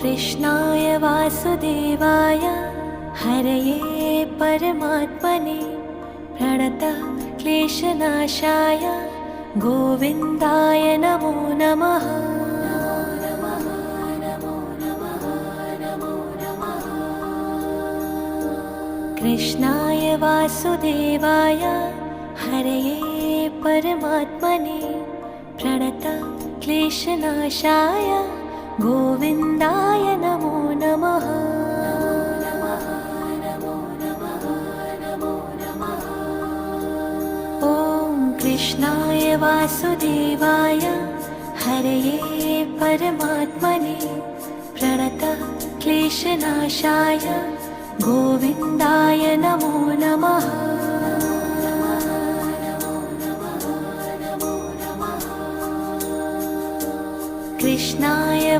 कृष्णाय वासुदेवाय हरये परमात्मने प्रणतः क्लेशनाशाय गोविन्दाय नमो नमः। कृष्णाय वासुदेवाय हरये परमात्मने प्रणतः क्लेशनाशाय गोविन्दाय नमो नमः। ॐ कृष्णाय वासुदेवाय हरये परमात्मने प्रणतः क्लेशनाशाय गोविन्दाय नमो नमः। कृष्णाय